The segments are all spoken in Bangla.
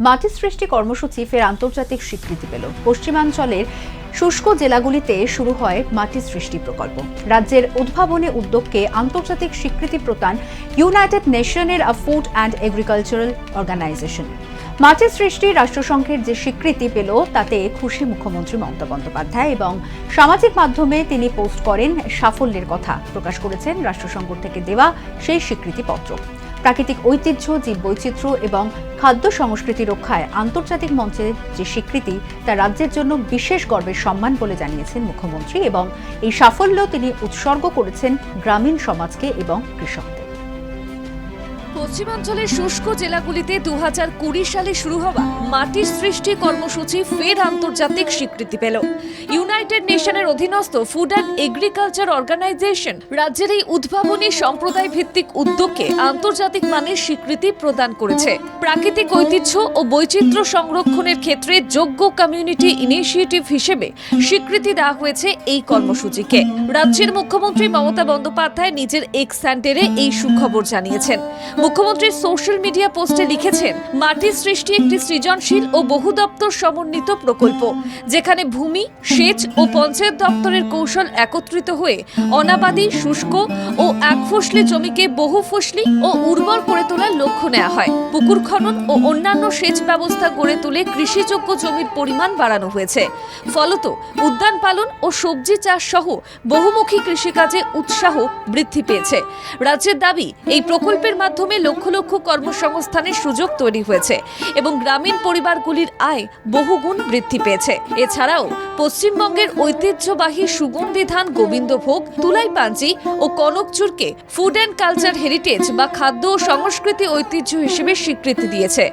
মাটি সৃষ্টি কর্মসূচি ফের আন্তর্জাতিক স্বীকৃতি পেল। পশ্চিমাঞ্চলের শুষ্ক জেলাগুলিতে শুরু হয় মাটি সৃষ্টি প্রকল্প। রাজ্যের উদ্ভাবনী উদ্যোগকে আন্তর্জাতিক স্বীকৃতি প্রদান ইউনাইটেড নেশনের ফুড অ্যান্ড এগ্রিকালচারাল অর্গানাইজেশন। মাটি সৃষ্টি রাষ্ট্রসংঘের যে স্বীকৃতি পেল তাতে খুশি মুখ্যমন্ত্রী মমতা বন্দ্যোপাধ্যায় এবং সামাজিক মাধ্যমে তিনি পোস্ট করেন সাফল্যের কথা প্রকাশ করেছেন রাষ্ট্রসংঘ থেকে দেওয়া সেই স্বীকৃতিপত্র। প্রাকৃতিক ঐতিহ্য, জীববৈচিত্র্য এবং খাদ্য সংস্কৃতি রক্ষায় আন্তর্জাতিক মঞ্চে যে স্বীকৃতি তা রাজ্যের জন্য বিশেষ গর্বের সম্মান বলে জানিয়েছেন মুখ্যমন্ত্রী এবং এই সাফল্য তিনি উৎসর্গ করেছেন গ্রামীণ সমাজকে এবং কৃষকদের। পশ্চিমাঞ্চলের শুষ্ক জেলাগুলিতে 2020 সালে শুরু হওয়া মাটির সৃষ্টি কর্মসূচি ফের আন্তর্জাতিক স্বীকৃতি পেল। ইউনাইটেড নেশনের অধীনস্থ ফুড অ্যান্ড এগ্রিকালচার অর্গানাইজেশন রাজ্যের এই উদ্ভাবনী সম্প্রদায় ভিত্তিক উদ্যোগকে আন্তর্জাতিক মানের স্বীকৃতি প্রদান করেছে। প্রাকৃতিক ঐতিহ্য ও বৈচিত্র্য সংরক্ষণের ক্ষেত্রে যোগ্য কমিউনিটি ইনিশিয়েটিভ হিসেবে স্বীকৃতি দেওয়া হয়েছে এই কর্মসূচিকে। রাজ্যের মুখ্যমন্ত্রী মমতা বন্দ্যোপাধ্যায় নিজের এক্স হ্যান্ডেলে এই সুখবর জানিয়েছেন। মুখ্যমন্ত্রী সোশ্যাল মিডিয়া পোস্টে লিখেছেন, মাটির সৃষ্টি একটি সৃজনশীল ও বহু দপ্তর সমন্বিত প্রকল্প, যেখানে ভূমি, সেচ ও পঞ্চায়েত দপ্তরের কৌশল একত্রিত হয়ে অনাবাদী, শুষ্ক ও একফসলি জমিকে বহুফসলি ও উর্বর করে তোলার লক্ষ্য নেওয়া হয়। পুকুর খনন ও অন্যান্য সেচ ব্যবস্থা গড়ে তুলে কৃষিযোগ্য জমির পরিমাণ বাড়ানো হয়েছে। ফলত উদ্যান পালন ও সবজি চাষ সহ বহুমুখী কৃষিকাজে উৎসাহ বৃদ্ধি পেয়েছে। রাজ্যের দাবি, এই প্রকল্পের মাধ্যমে লক্ষ লক্ষ কর্মসংস্থানের সুযোগ তৈরি হয়েছে এবং গ্রামীণ পরিবারগুলির আয় বহুগুণ বৃদ্ধি পেয়েছে। এছাড়াও পশ্চিমবঙ্গের ঐতিহ্যবাহী সুগন্ধি ধান গোবিন্দভোগ, তুলাই পাঞ্জি ও কনকচুরকে ফুড অ্যান্ড কালচার হেরিটেজ বা খাদ্য ও সংস্কৃতি ঐতিহ্য হিসেবে স্বীকৃতি দিয়েছে।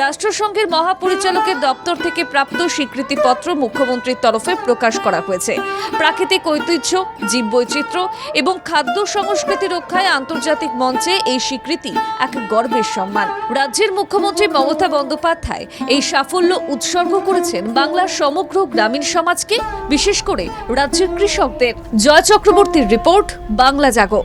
রাষ্ট্রসংঘের মহাপরিচালকের দপ্তর থেকে প্রাপ্ত স্বীকৃতিপত্র মুখ্যমন্ত্রীর তরফে প্রকাশ করা হয়েছে। প্রাকৃতিক ঐতিহ্য, জীববৈচিত্র্য এবং খাদ্য সংস্কৃতি রক্ষায় আন্তর্জাতিক মঞ্চে এই স্বীকৃতি এক গর্বের সম্মান। রাজ্যের মুখ্যমন্ত্রী মমতা বন্দ্যোপাধ্যায় এই সাফল্য উৎসর্গ করেছেন বাংলার সমগ্র গ্রামীণ সমাজকে, বিশেষ করে রাজ্যের কৃষকদের। জয় চক্রবর্তীর রিপোর্ট, বাংলা জাগো।